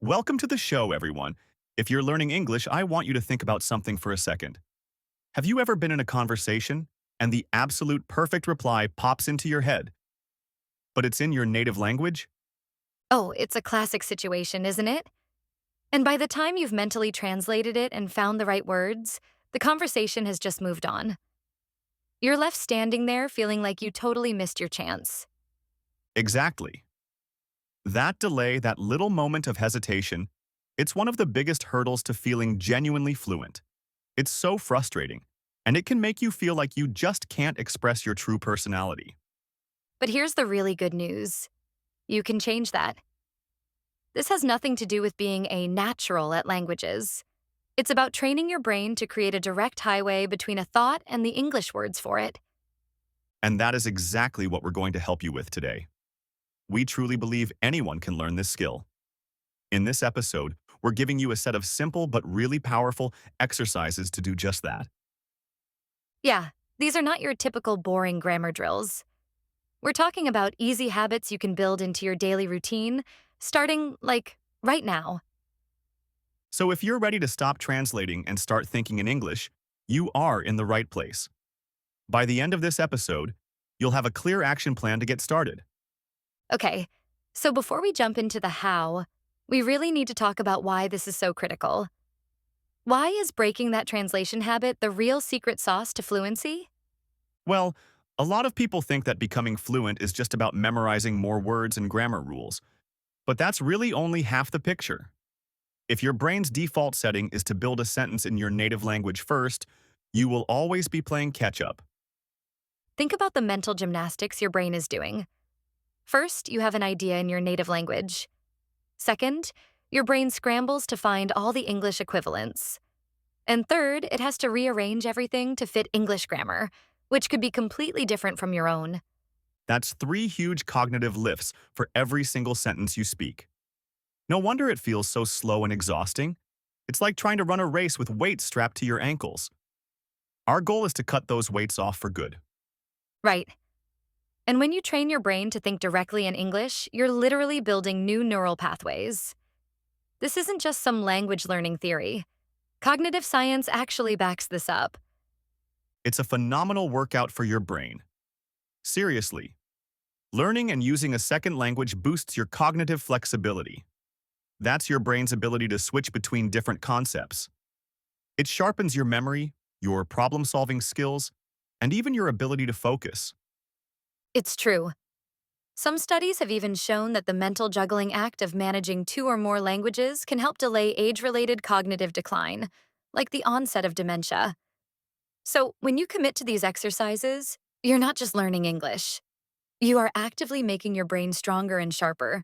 Welcome to the show, everyone. If you're learning English, I want you to think about something for a second. Have you ever been in a conversation and the absolute perfect reply pops into your head, but it's in your native language? Oh, it's a classic situation, isn't it? And by the time you've mentally translated it and found the right words, the conversation has just moved on. You're left standing there feeling like you totally missed your chance. Exactly. That delay, that little moment of hesitation, it's one of the biggest hurdles to feeling genuinely fluent. It's so frustrating, and it can make you feel like you just can't express your true personality. But here's the really good news: you can change that. This has nothing to do with being a natural at languages. It's about training your brain to create a direct highway between a thought and the English words for it. And that is exactly what we're going to help you with today. We truly believe anyone can learn this skill. In this episode, we're giving you a set of simple but really powerful exercises to do just that. Yeah, these are not your typical boring grammar drills. We're talking about easy habits you can build into your daily routine, starting, right now. So if you're ready to stop translating and start thinking in English, you are in the right place. By the end of this episode, you'll have a clear action plan to get started. Okay, so before we jump into the how, we really need to talk about why this is so critical. Why is breaking that translation habit the real secret sauce to fluency? Well, a lot of people think that becoming fluent is just about memorizing more words and grammar rules, but that's really only half the picture. If your brain's default setting is to build a sentence in your native language first, you will always be playing catch-up. Think about the mental gymnastics your brain is doing. First, you have an idea in your native language. Second, your brain scrambles to find all the English equivalents. And third, it has to rearrange everything to fit English grammar, which could be completely different from your own. That's 3 huge cognitive lifts for every single sentence you speak. No wonder it feels so slow and exhausting. It's like trying to run a race with weights strapped to your ankles. Our goal is to cut those weights off for good. Right. And when you train your brain to think directly in English, you're literally building new neural pathways. This isn't just some language learning theory. Cognitive science actually backs this up. It's a phenomenal workout for your brain. Seriously, learning and using a second language boosts your cognitive flexibility. That's your brain's ability to switch between different concepts. It sharpens your memory, your problem-solving skills, and even your ability to focus. It's true. Some studies have even shown that the mental juggling act of managing two or more languages can help delay age-related cognitive decline, like the onset of dementia. So, when you commit to these exercises, you're not just learning English. You are actively making your brain stronger and sharper.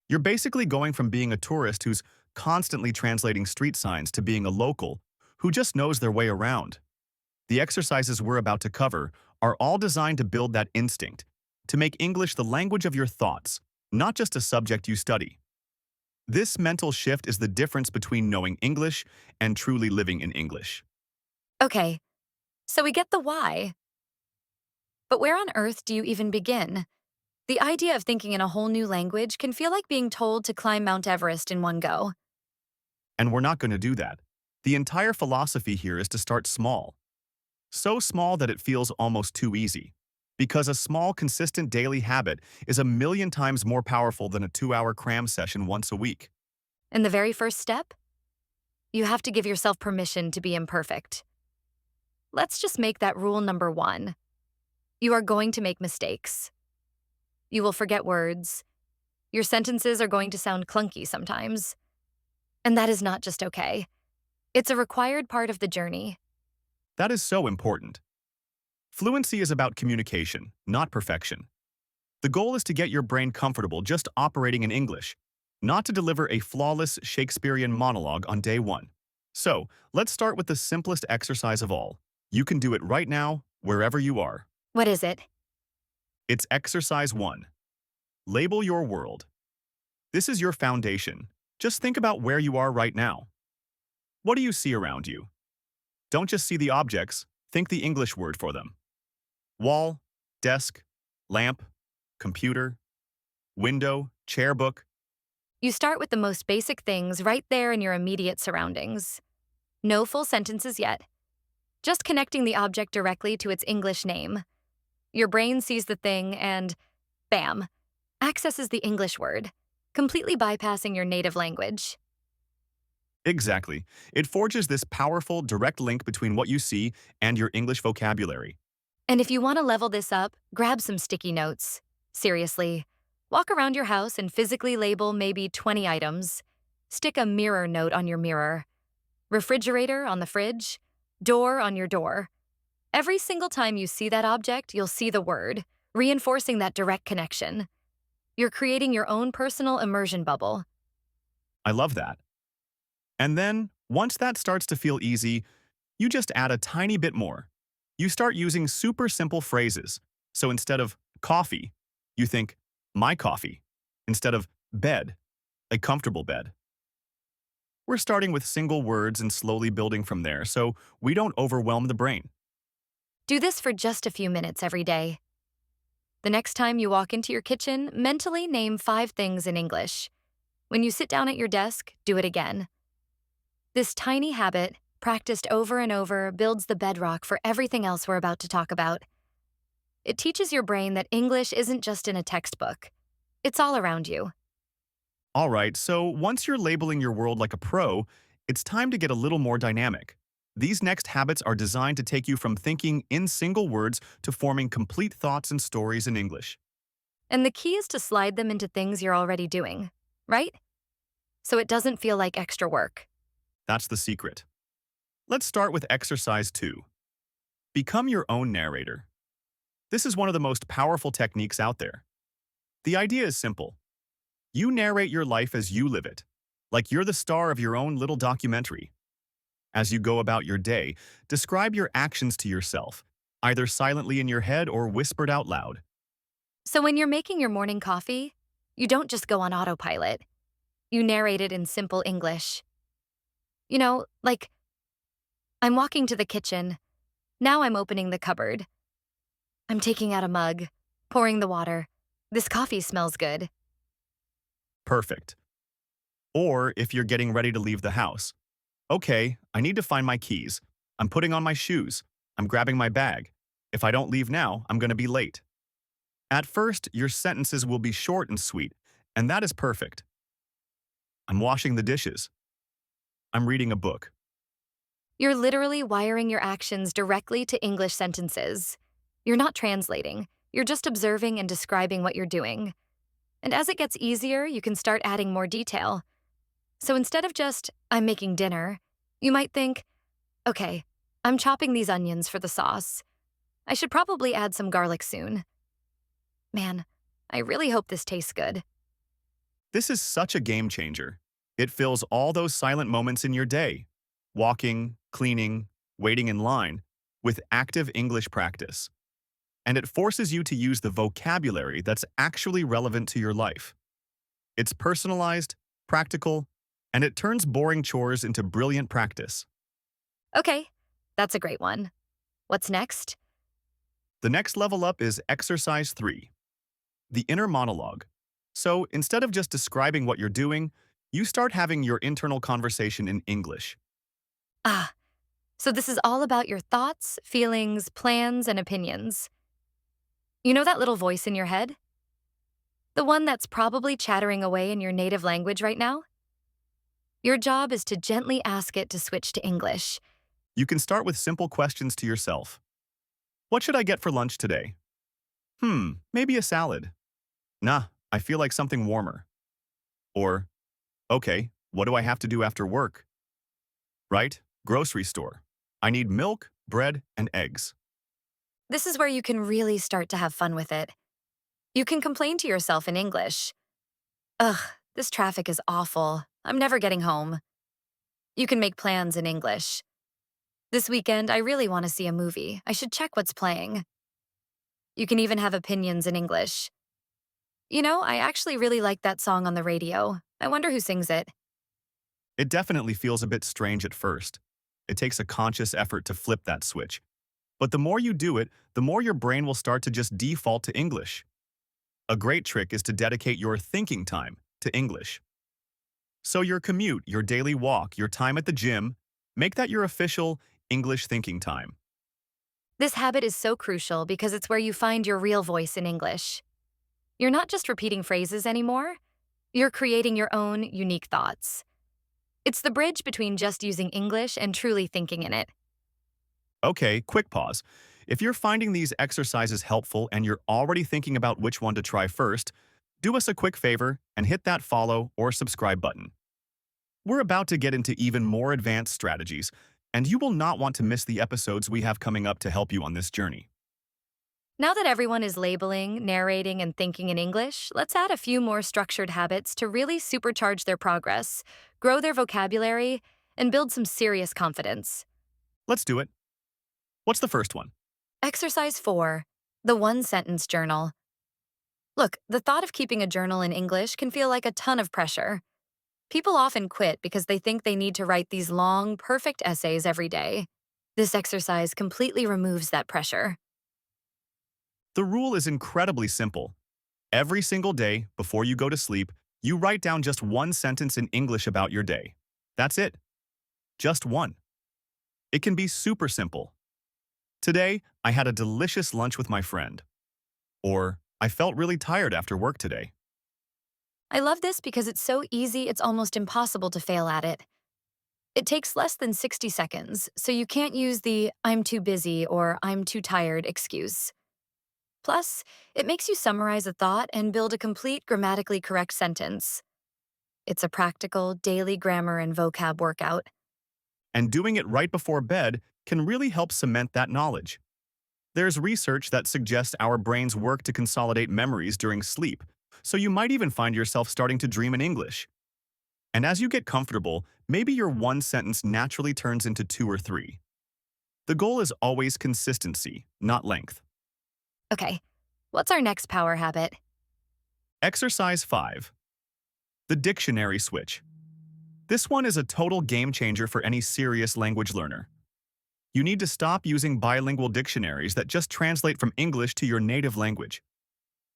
You're basically going from being a tourist who's constantly translating street signs to being a local who just knows their way around. The exercises we're about to cover are all designed to build that instinct, to make English the language of your thoughts, not just a subject you study. This mental shift is the difference between knowing English and truly living in English. Okay, so we get the why. But where on earth do you even begin? The idea of thinking in a whole new language can feel like being told to climb Mount Everest in one go. And we're not going to do that. The entire philosophy here is to start small. So small that it feels almost too easy. Because a small, consistent daily habit is 1,000,000 times more powerful than a 2-hour cram session once a week. And the very first step? You have to give yourself permission to be imperfect. Let's just make that rule number one. You are going to make mistakes. You will forget words. Your sentences are going to sound clunky sometimes. And that is not just okay. It's a required part of the journey. That is so important. Fluency is about communication, not perfection. The goal is to get your brain comfortable just operating in English, not to deliver a flawless Shakespearean monologue on day one. So, let's start with the simplest exercise of all. You can do it right now, wherever you are. What is it? It's exercise 1. Label your world. This is your foundation. Just think about where you are right now. What do you see around you? Don't just see the objects, think the English word for them. Wall, desk, lamp, computer, window, chair book. You start with the most basic things right there in your immediate surroundings. No full sentences yet, just connecting the object directly to its English name. Your brain sees the thing and, bam, accesses the English word, completely bypassing your native language. Exactly. It forges this powerful, direct link between what you see and your English vocabulary. And if you want to level this up, grab some sticky notes. Seriously, walk around your house and physically label maybe 20 items. Stick a mirror note on your mirror, refrigerator on the fridge, door on your door. Every single time you see that object, you'll see the word, reinforcing that direct connection. You're creating your own personal immersion bubble. I love that. And then, once that starts to feel easy, you just add a tiny bit more. You start using super simple phrases. So instead of coffee, you think, my coffee. Instead of bed, a comfortable bed. We're starting with single words and slowly building from there, so we don't overwhelm the brain. Do this for just a few minutes every day. The next time you walk into your kitchen, mentally name 5 things in English. When you sit down at your desk, do it again. This tiny habit, practiced over and over, builds the bedrock for everything else we're about to talk about. It teaches your brain that English isn't just in a textbook. It's all around you. All right, so once you're labeling your world like a pro, it's time to get a little more dynamic. These next habits are designed to take you from thinking in single words to forming complete thoughts and stories in English. And the key is to slide them into things you're already doing, right? So it doesn't feel like extra work. That's the secret. Let's start with exercise 2. Become your own narrator. This is one of the most powerful techniques out there. The idea is simple. You narrate your life as you live it, like you're the star of your own little documentary. As you go about your day, describe your actions to yourself, either silently in your head or whispered out loud. So when you're making your morning coffee, you don't just go on autopilot. You narrate it in simple English. Like, I'm walking to the kitchen. Now I'm opening the cupboard. I'm taking out a mug, pouring the water. This coffee smells good. Perfect. Or if you're getting ready to leave the house. Okay, I need to find my keys. I'm putting on my shoes. I'm grabbing my bag. If I don't leave now, I'm going to be late. At first, your sentences will be short and sweet, and that is perfect. I'm washing the dishes. I'm reading a book. You're literally wiring your actions directly to English sentences. You're not translating. You're just observing and describing what you're doing. And as it gets easier, you can start adding more detail. So instead of just, I'm making dinner, you might think, okay, I'm chopping these onions for the sauce. I should probably add some garlic soon. Man, I really hope this tastes good. This is such a game changer. It fills all those silent moments in your day, walking, cleaning, waiting in line, with active English practice. And it forces you to use the vocabulary that's actually relevant to your life. It's personalized, practical, and it turns boring chores into brilliant practice. Okay, that's a great one. What's next? The next level up is exercise 3, the inner monologue. So instead of just describing what you're doing, you start having your internal conversation in English. Ah, so this is all about your thoughts, feelings, plans, and opinions. You know that little voice in your head? The one that's probably chattering away in your native language right now? Your job is to gently ask it to switch to English. You can start with simple questions to yourself. What should I get for lunch today? Maybe a salad. Nah, I feel like something warmer. Or, okay, what do I have to do after work? Right? Grocery store. I need milk, bread, and eggs. This is where you can really start to have fun with it. You can complain to yourself in English. Ugh, this traffic is awful. I'm never getting home. You can make plans in English. This weekend, I really want to see a movie. I should check what's playing. You can even have opinions in English. I actually really like that song on the radio. I wonder who sings it. It definitely feels a bit strange at first. It takes a conscious effort to flip that switch. But the more you do it, the more your brain will start to just default to English. A great trick is to dedicate your thinking time to English. So your commute, your daily walk, your time at the gym, make that your official English thinking time. This habit is so crucial because it's where you find your real voice in English. You're not just repeating phrases anymore, you're creating your own unique thoughts. It's the bridge between just using English and truly thinking in it. Okay, quick pause. If you're finding these exercises helpful and you're already thinking about which one to try first, do us a quick favor and hit that follow or subscribe button. We're about to get into even more advanced strategies, and you will not want to miss the episodes we have coming up to help you on this journey. Now that everyone is labeling, narrating, and thinking in English, let's add a few more structured habits to really supercharge their progress, grow their vocabulary, and build some serious confidence. Let's do it. What's the first one? Exercise 4, the one sentence journal. Look, the thought of keeping a journal in English can feel like a ton of pressure. People often quit because they think they need to write these long, perfect essays every day. This exercise completely removes that pressure. The rule is incredibly simple. Every single day, before you go to sleep, you write down just one sentence in English about your day. That's it. Just one. It can be super simple. Today, I had a delicious lunch with my friend. Or, I felt really tired after work today. I love this because it's so easy it's almost impossible to fail at it. It takes less than 60 seconds, so you can't use the "I'm too busy" or "I'm too tired" excuse. Plus, it makes you summarize a thought and build a complete grammatically correct sentence. It's a practical, daily grammar and vocab workout. And doing it right before bed can really help cement that knowledge. There's research that suggests our brains work to consolidate memories during sleep, so you might even find yourself starting to dream in English. And as you get comfortable, maybe your one sentence naturally turns into two or three. The goal is always consistency, not length. Okay, what's our next power habit? Exercise 5. The dictionary switch. This one is a total game changer for any serious language learner. You need to stop using bilingual dictionaries that just translate from English to your native language.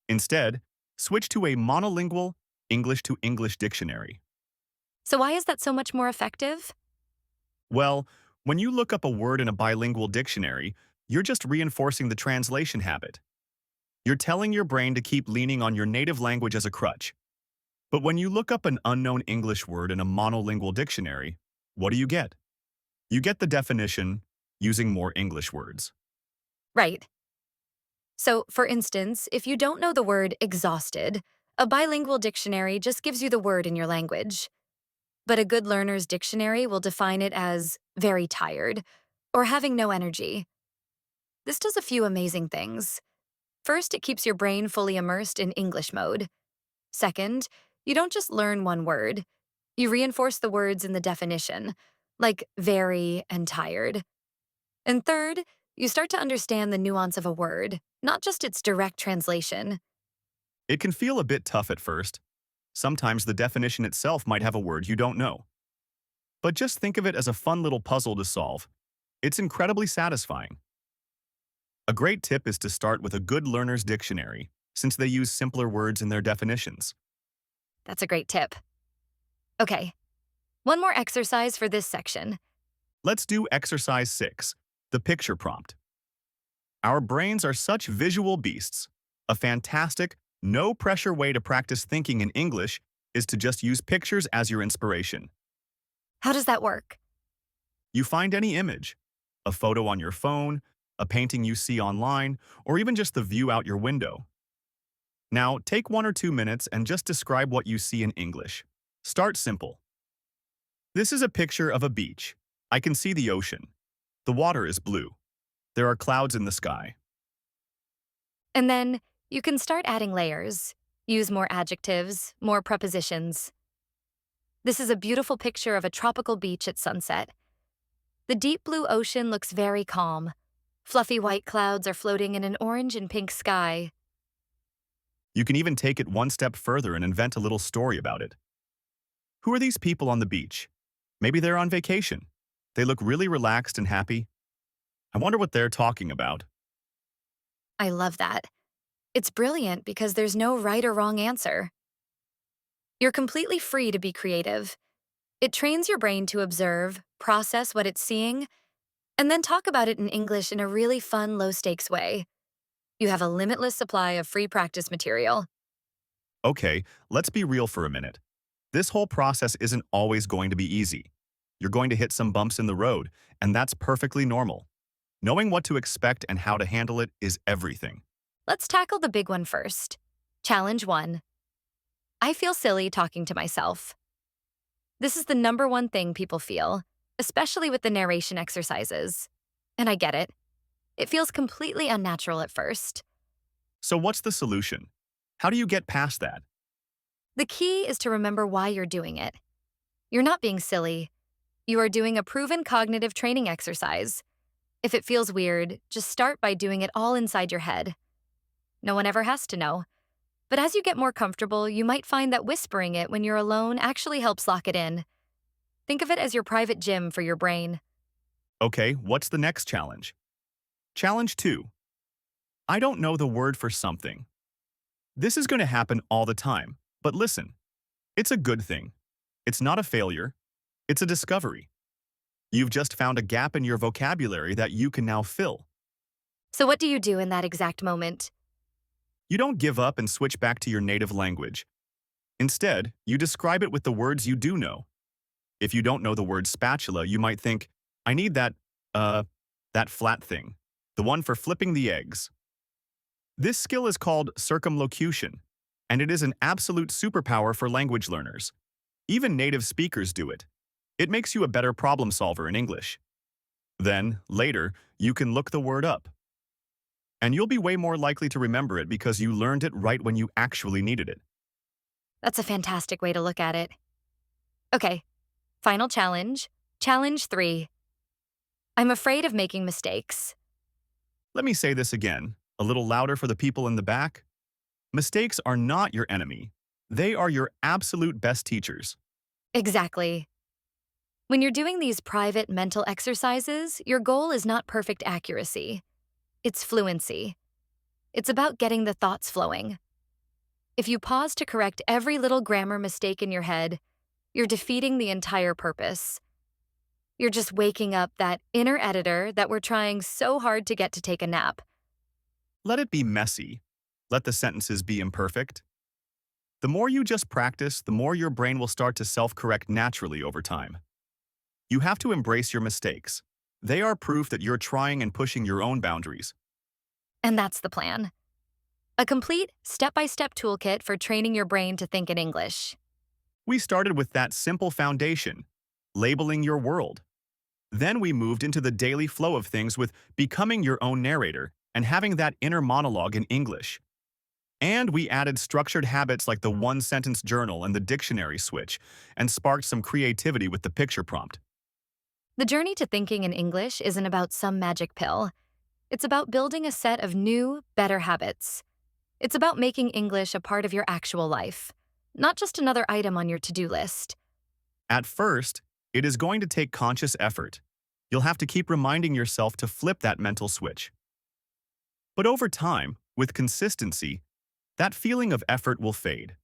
Instead, switch to a monolingual English to English dictionary. So, why is that so much more effective? Well, when you look up a word in a bilingual dictionary, you're just reinforcing the translation habit. You're telling your brain to keep leaning on your native language as a crutch. But when you look up an unknown English word in a monolingual dictionary, what do you get? You get the definition using more English words. Right. So, for instance, if you don't know the word exhausted, a bilingual dictionary just gives you the word in your language. But a good learner's dictionary will define it as very tired or having no energy. This does a few amazing things. First, it keeps your brain fully immersed in English mode. Second, you don't just learn one word, you reinforce the words in the definition, like very and tired. And third, you start to understand the nuance of a word, not just its direct translation. It can feel a bit tough at first. Sometimes the definition itself might have a word you don't know. But just think of it as a fun little puzzle to solve. It's incredibly satisfying. A great tip is to start with a good learner's dictionary, since they use simpler words in their definitions. That's a great tip. Okay, one more exercise for this section. Let's do exercise 6, the picture prompt. Our brains are such visual beasts. A fantastic, no-pressure way to practice thinking in English is to just use pictures as your inspiration. How does that work? You find any image, a photo on your phone, a painting you see online, or even just the view out your window. Now, take 1 or 2 minutes and just describe what you see in English. Start simple. This is a picture of a beach. I can see the ocean. The water is blue. There are clouds in the sky. And then you can start adding layers. Use more adjectives, more prepositions. This is a beautiful picture of a tropical beach at sunset. The deep blue ocean looks very calm. Fluffy white clouds are floating in an orange and pink sky. You can even take it one step further and invent a little story about it. Who are these people on the beach? Maybe they're on vacation. They look really relaxed and happy. I wonder what they're talking about. I love that. It's brilliant because there's no right or wrong answer. You're completely free to be creative. It trains your brain to observe, process what it's seeing, and then talk about it in English in a really fun, low stakes way. You have a limitless supply of free practice material. Okay, let's be real for a minute. This whole process isn't always going to be easy. You're going to hit some bumps in the road, and that's perfectly normal. Knowing what to expect and how to handle it is everything. Let's tackle the big one first. Challenge 1. I feel silly talking to myself. This is the number one thing people feel, especially with the narration exercises. And I get it. It feels completely unnatural at first. So what's the solution? How do you get past that? The key is to remember why you're doing it. You're not being silly. You are doing a proven cognitive training exercise. If it feels weird, just start by doing it all inside your head. No one ever has to know. But as you get more comfortable, you might find that whispering it when you're alone actually helps lock it in. Think of it as your private gym for your brain. Okay, what's the next challenge? Challenge 2. I don't know the word for something. This is going to happen all the time, but listen, it's a good thing. It's not a failure. It's a discovery. You've just found a gap in your vocabulary that you can now fill. So, what do you do in that exact moment? You don't give up and switch back to your native language. Instead, you describe it with the words you do know. If you don't know the word spatula, you might think, I need that flat thing, the one for flipping the eggs. This skill is called circumlocution, and it is an absolute superpower for language learners. Even native speakers do it. It makes you a better problem solver in English. Then, later, you can look the word up. And you'll be way more likely to remember it because you learned it right when you actually needed it. That's a fantastic way to look at it. Okay, final challenge. Challenge 3. I'm afraid of making mistakes. Let me say this again, a little louder for the people in the back. Mistakes are not your enemy. They are your absolute best teachers. Exactly. When you're doing these private mental exercises, your goal is not perfect accuracy. It's fluency. It's about getting the thoughts flowing. If you pause to correct every little grammar mistake in your head, you're defeating the entire purpose. You're just waking up that inner editor that we're trying so hard to get to take a nap. Let it be messy. Let the sentences be imperfect. The more you just practice, the more your brain will start to self-correct naturally over time. You have to embrace your mistakes. They are proof that you're trying and pushing your own boundaries. And that's the plan. A complete, step-by-step toolkit for training your brain to think in English. We started with that simple foundation, labeling your world. Then we moved into the daily flow of things with becoming your own narrator and having that inner monologue in English. And we added structured habits like the one-sentence journal and the dictionary switch, and sparked some creativity with the picture prompt. The journey to thinking in English isn't about some magic pill. It's about building a set of new, better habits. It's about making English a part of your actual life, not just another item on your to-do list. At first, it is going to take conscious effort. You'll have to keep reminding yourself to flip that mental switch. But over time, with consistency, that feeling of effort will fade.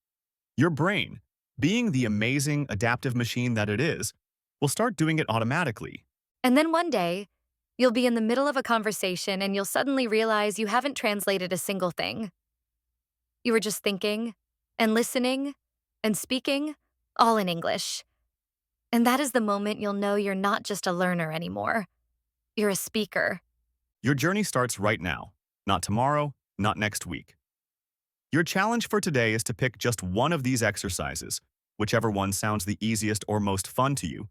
Your brain, being the amazing adaptive machine that it is, will start doing it automatically. And then one day, you'll be in the middle of a conversation and you'll suddenly realize you haven't translated a single thing. You were just thinking and listening and speaking, all in English. And that is the moment you'll know you're not just a learner anymore. You're a speaker. Your journey starts right now, not tomorrow, not next week. Your challenge for today is to pick just one of these exercises, whichever one sounds the easiest or most fun to you,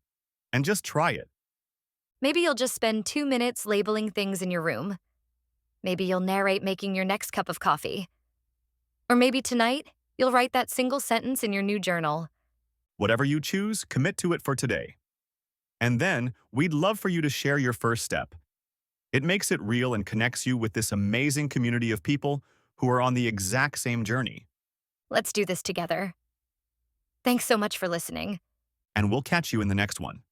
and just try it. Maybe you'll just spend 2 minutes labeling things in your room. Maybe you'll narrate making your next cup of coffee. Or maybe tonight, you'll write that single sentence in your new journal. Whatever you choose, commit to it for today. And then, we'd love for you to share your first step. It makes it real and connects you with this amazing community of people who are on the exact same journey. Let's do this together. Thanks so much for listening. And we'll catch you in the next one.